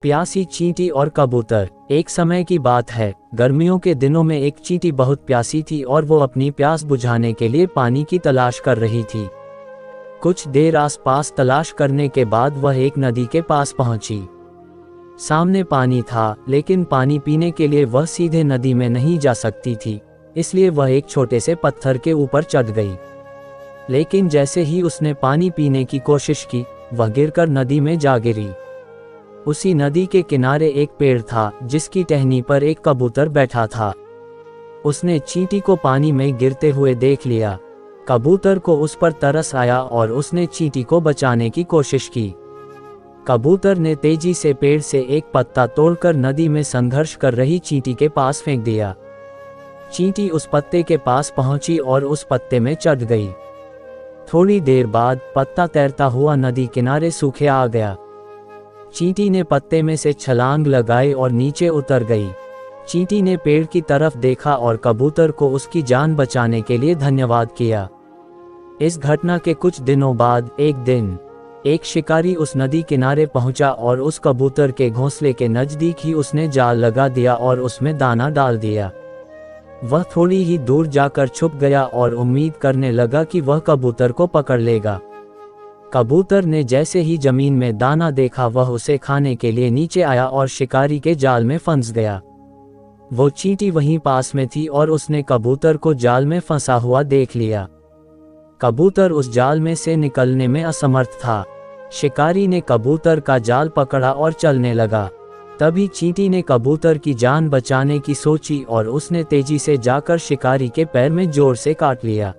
प्यासी चींटी और कबूतर। एक समय की बात है, गर्मियों के दिनों में एक चींटी बहुत प्यासी थी और वो अपनी प्यास बुझाने के लिए पानी की तलाश कर रही थी। कुछ देर आसपास तलाश करने के बाद वह एक नदी के पास पहुंची। सामने पानी था, लेकिन पानी पीने के लिए वह सीधे नदी में नहीं जा सकती थी, इसलिए वह एक छोटे से पत्थर के ऊपर चढ़ गई। लेकिन जैसे ही उसने पानी पीने की कोशिश की, वह गिरकर नदी में जा गिरी। उसी नदी के किनारे एक पेड़ था, जिसकी टहनी पर एक कबूतर बैठा था। उसने चींटी को पानी में गिरते हुए देख लिया। कबूतर को उस पर तरस आया और उसने चींटी को बचाने की कोशिश की। कबूतर ने तेजी से पेड़ से एक पत्ता तोड़कर नदी में संघर्ष कर रही चींटी के पास फेंक दिया। चींटी उस पत्ते के पास पहुंची और उस पत्ते में चढ़ गई। थोड़ी देर बाद पत्ता तैरता हुआ नदी किनारे सूखे आ गया। चींटी ने पत्ते में से छलांग लगाई और नीचे उतर गई। चींटी ने पेड़ की तरफ देखा और कबूतर को उसकी जान बचाने के लिए धन्यवाद किया। इस घटना के कुछ दिनों बाद एक दिन एक शिकारी उस नदी किनारे पहुंचा और उस कबूतर के घोंसले के नज़दीक ही उसने जाल लगा दिया और उसमें दाना डाल दिया। वह थोड़ी ही दूर जाकर छुप गया और उम्मीद करने लगा कि वह कबूतर को पकड़ लेगा। कबूतर ने जैसे ही जमीन में दाना देखा, वह उसे खाने के लिए नीचे आया और शिकारी के जाल में फंस गया। वो चींटी वहीं पास में थी और उसने कबूतर को जाल में फंसा हुआ देख लिया। कबूतर उस जाल में से निकलने में असमर्थ था। शिकारी ने कबूतर का जाल पकड़ा और चलने लगा। तभी चींटी ने कबूतर की जान बचाने की सोची और उसने तेजी से जाकर शिकारी के पैर में जोर से काट लिया।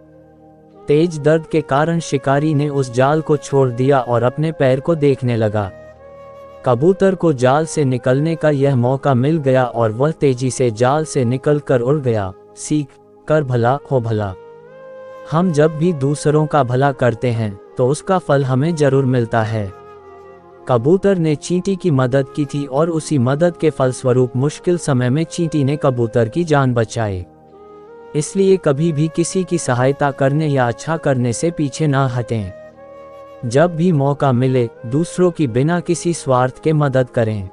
तेज दर्द के कारण शिकारी ने उस जाल को छोड़ दिया और अपने पैर को देखने लगा। कबूतर को जाल से निकलने का यह मौका मिल गया और वह तेजी से जाल से निकलकर उड़ गया। सीख कर भला हो भला। हम जब भी दूसरों का भला करते हैं तो उसका फल हमें जरूर मिलता है। कबूतर ने चींटी की मदद की थी और उसी मदद के फलस्वरूप मुश्किल समय में चींटी ने कबूतर की जान बचाई। इसलिए कभी भी किसी की सहायता करने या अच्छा करने से पीछे ना हटें। जब भी मौका मिले, दूसरों की बिना किसी स्वार्थ के मदद करें।